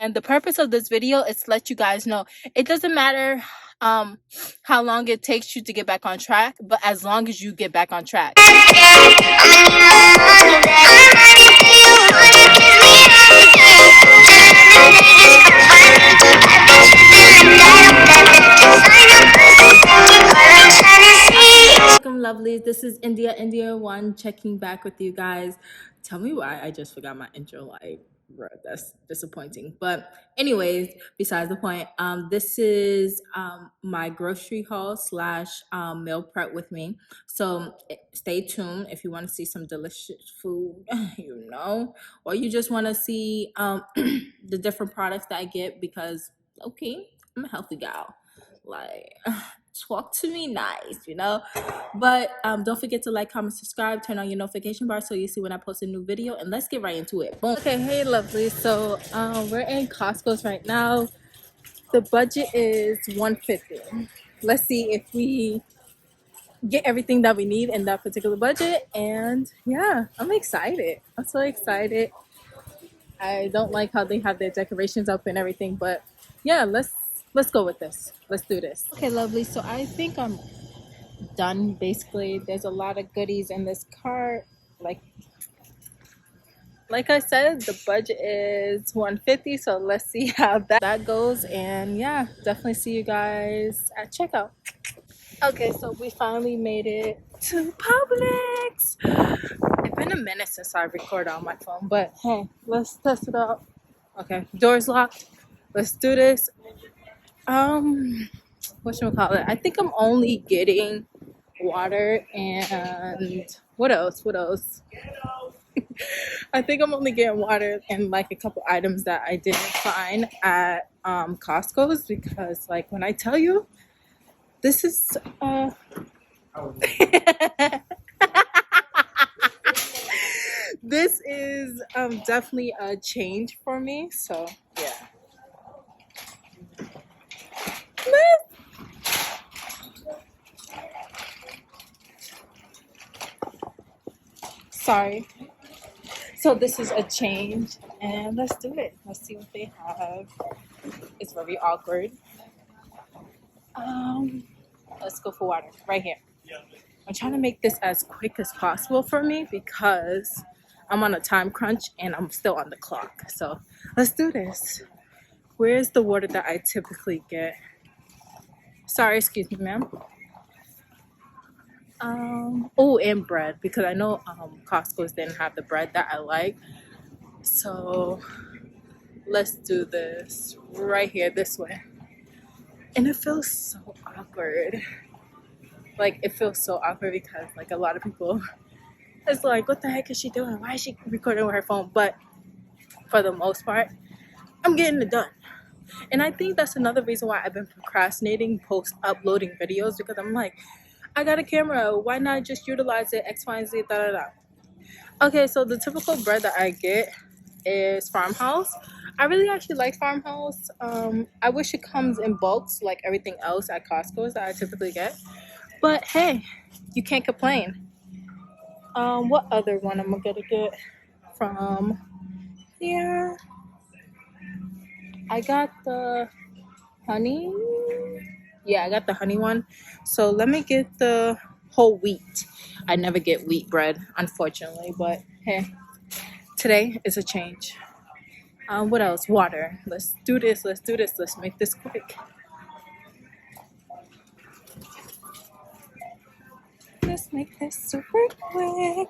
And the purpose of this video is to let you guys know it doesn't matter how long it takes you to get back on track, but as long as you get back on track. Welcome, lovelies. This is India1 checking back with you guys. Tell me why I just forgot my intro. Like, bro, that's disappointing. But anyways, besides the point, this is my grocery haul slash meal prep with me. So stay tuned if you want to see some delicious food, or you just want to see the different products that I get because okay, I'm a healthy gal. Like talk to me nice. But don't forget to like, comment, subscribe, turn on your notification bar so you see when I post a new video, and let's get right into it. Boom. Okay, hey lovely. So we're in Costco's right now. The budget is $150. Let's see if we get everything that we need in that particular budget. And yeah, I'm excited. I'm so excited. I don't like how they have their decorations up and everything, but yeah, let's go with this. Let's do this. Okay, lovely. So I think I'm done basically. There's a lot of goodies in this cart. Like I said, the budget is $150, so let's see how that goes. And yeah, definitely see you guys at checkout. Okay, so we finally made it to Publix. It's been a minute since I recorded on my phone, but hey, let's test it out. Okay, door's locked. Let's do this. Whatchamacallit? I think I'm only getting water and what else? I think I'm only getting water and like a couple items that I didn't find at Costco's, because like when I tell you this is this is definitely a change for me. So yeah. Sorry. So this is a change, and let's do it. Let's see what they have. It's very awkward. Let's go for water right here. I'm trying to make this as quick as possible for me because I'm on a time crunch and I'm still on the clock. So let's do this. Where's the water that I typically get? Sorry, excuse me, ma'am. Oh, and bread, because I know Costco's didn't have the bread that I like. So let's do this right here, this way. And it feels so awkward. Like, it feels so awkward because like a lot of people, it's like, what the heck is she doing? Why is she recording with her phone? But for the most part, I'm getting it done. And I think that's another reason why I've been procrastinating post uploading videos, because I'm like, I got a camera, why not just utilize it, X, Y, and Z, da da da. Okay, so the typical bread that I get is Farmhouse. I really actually like Farmhouse. I wish it comes in bulks like everything else at Costco's that I typically get. But hey, you can't complain. What other one am I gonna get from here? I got the honey. Yeah, I got the honey one. So let me get the whole wheat. I never get wheat bread, unfortunately, but hey, today is a change. What else? Water. Let's do this. Let's make this quick. Let's make this super quick.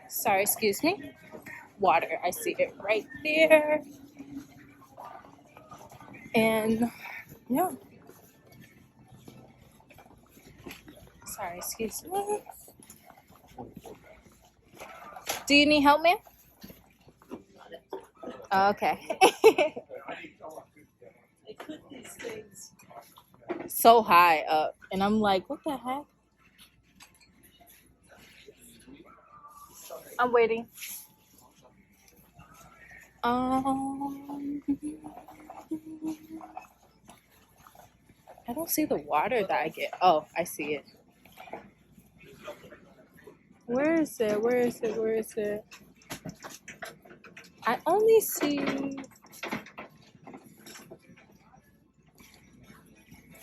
Sorry, excuse me. Water. I see it right there. And yeah. Sorry, excuse me. Do you need help, ma'am? Okay. They put these things so high up, and I'm like, what the heck? I'm waiting. I don't see the water that I get. Oh, I see it. Where is it? I only see.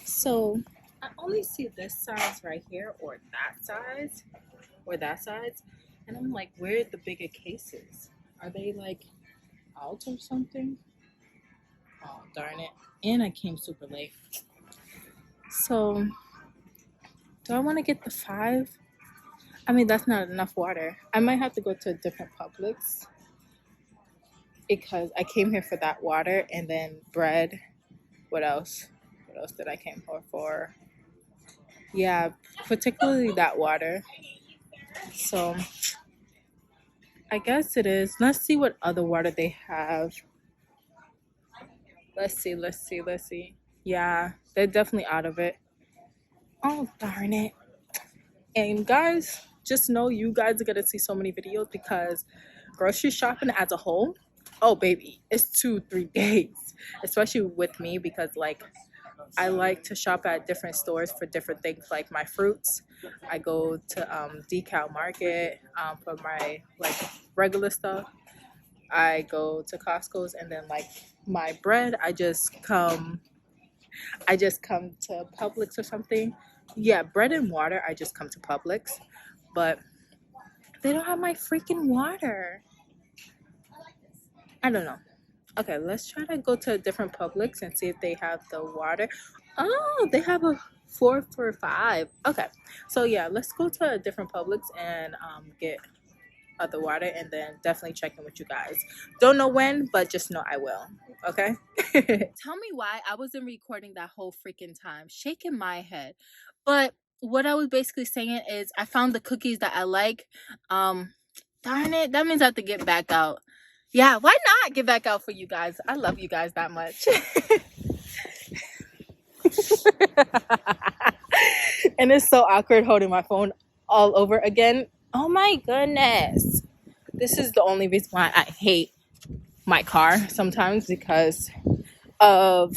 So I only see this size right here, or that size, or that size, and I'm like, where are the bigger cases? Are they like out or something? Oh darn it! And I came super late. So do I want to get the 5? I mean, that's not enough water. I might have to go to a different Publix because I came here for that water and then bread. What else? What else did I came here for? Yeah, particularly that water. So I guess it is. Let's see what other water they have. Let's see. Yeah, they're definitely out of it. Oh, darn it. And guys, just know you guys are going to see so many videos because grocery shopping as a whole, oh, baby, it's 2-3 days, especially with me because, like, I like to shop at different stores for different things like my fruits. I go to Decal Market for my, like, regular stuff. I go to Costco's, and then like my bread, I just come to Publix or something. Yeah, bread and water, I just come to Publix, but they don't have my freaking water. I don't know. Okay, let's try to go to a different Publix and see if they have the water. Oh, they have a 4 for $5. Okay, so yeah, let's go to a different Publix and get other water, and then definitely check in with you guys. Don't know when, but just know I will. Okay. Tell me why I wasn't recording that whole freaking time, shaking my head. But what I was basically saying is I found the cookies that I like. Darn it, that means I have to get back out. Yeah, why not get back out for you guys? I love you guys that much. And it's so awkward holding my phone all over again. Oh my goodness. This is the only reason why I hate my car sometimes, because of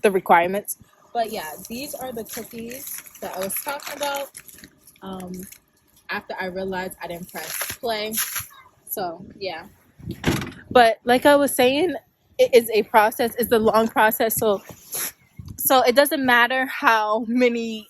the requirements. But yeah, these are the cookies that I was talking about. Um, After I realized I didn't press play. So yeah. But like I was saying, it is a process. It's a long process. So it doesn't matter how many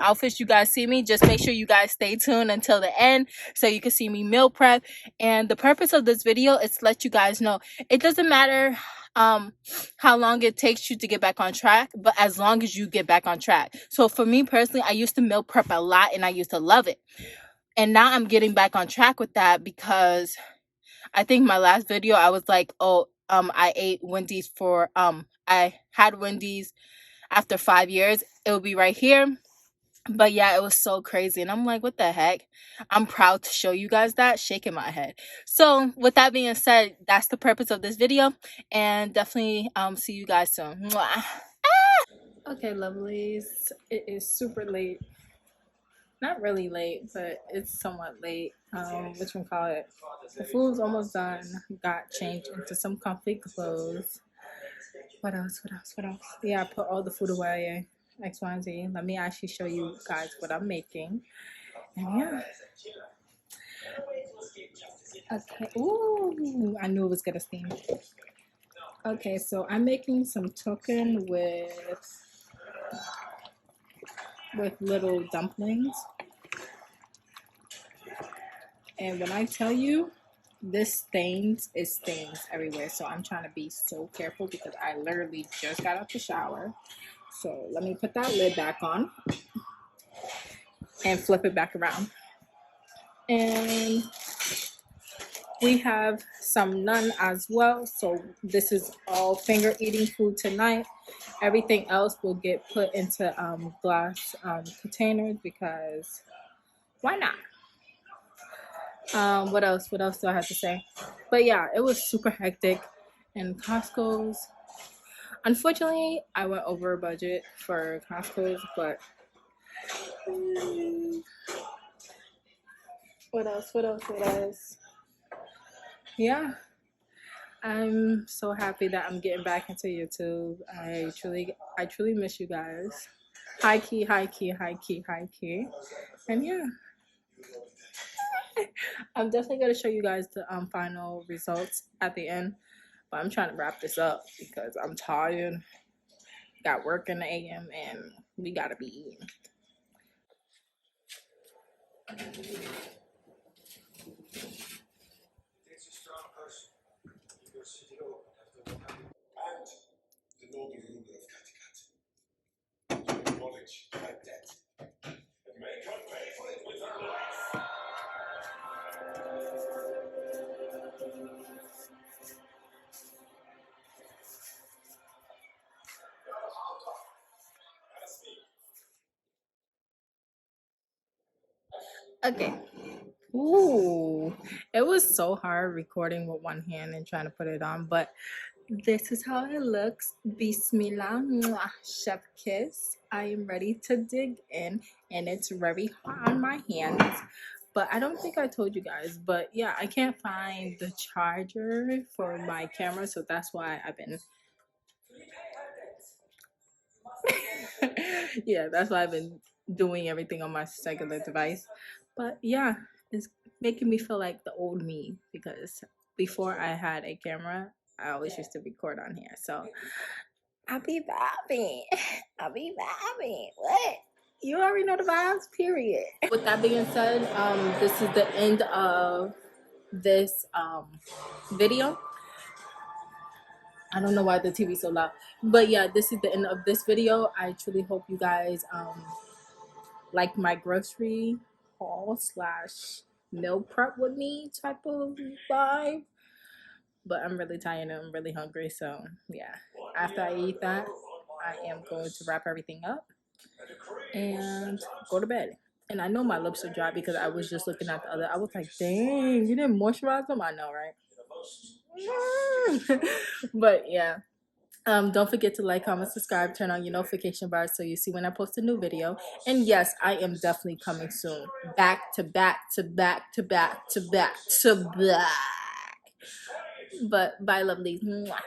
outfits you guys see me. Just make sure you guys stay tuned until the end so you can see me meal prep. And the purpose of this video is to let you guys know it doesn't matter how long it takes you to get back on track, but as long as you get back on track. So for me personally, I used to meal prep a lot and I used to love it. And now I'm getting back on track with that because I think my last video I was like, oh, I ate Wendy's for I had Wendy's after 5 years. It will be right here. But yeah, it was so crazy. And I'm like, what the heck? I'm proud to show you guys that, shaking my head. So with that being said, that's the purpose of this video. And definitely see you guys soon. Mwah. Okay, lovelies. It is super late. Not really late, but it's somewhat late. Which one call it? The food's almost done. Got changed into some comfy clothes. What else? What else? What else? Yeah, I put all the food away. X, Y, and Z. Let me actually show you guys what I'm making. And yeah. Okay. Ooh, I knew it was gonna steam. Okay, so I'm making some token with little dumplings. And when I tell you, this it stains everywhere. So I'm trying to be so careful because I literally just got out the shower. So let me put that lid back on and flip it back around. And we have some naan as well. So this is all finger eating food tonight. Everything else will get put into glass containers because why not? What else? What else do I have to say? But yeah, it was super hectic. And Costco's, unfortunately, I went over budget for Costco's, but what else? What else? What else? Yeah, I'm so happy that I'm getting back into YouTube. I truly miss you guys. High key, high key, high key, high key. And yeah. I'm definitely gonna show you guys the final results at the end. But I'm trying to wrap this up because I'm tired. Got work in the AM and we gotta be eating. Okay. Ooh, it was so hard recording with one hand and trying to put it on, but this is how it looks. Bismillah, mwah, chef kiss. I am ready to dig in, and it's very hot on my hands. But I don't think I told you guys, but yeah, I can't find the charger for my camera, so that's why I've been yeah, that's why I've been doing everything on my cellular device. But yeah, it's making me feel like the old me because before I had a camera, I always used to record on here. So I'll be vibing. I'll be vibing. What? You already know the vibes, period. With that being said, this is the end of this video. I don't know why the TV's so loud. But yeah, this is the end of this video. I truly hope you guys like my grocery haul slash meal prep with me type of vibe. But I'm really tired and I'm really hungry. So yeah, after I eat that, I am going to wrap everything up and go to bed. And I know my lips are dry because I was just looking at the other. I was like, dang, you didn't moisturize them? I know, right? But yeah. Don't forget to like, comment, subscribe, turn on your notification bar so you see when I post a new video. And yes, I am definitely coming soon. Back to back to back to back to back to back. But bye, lovely. Mwah.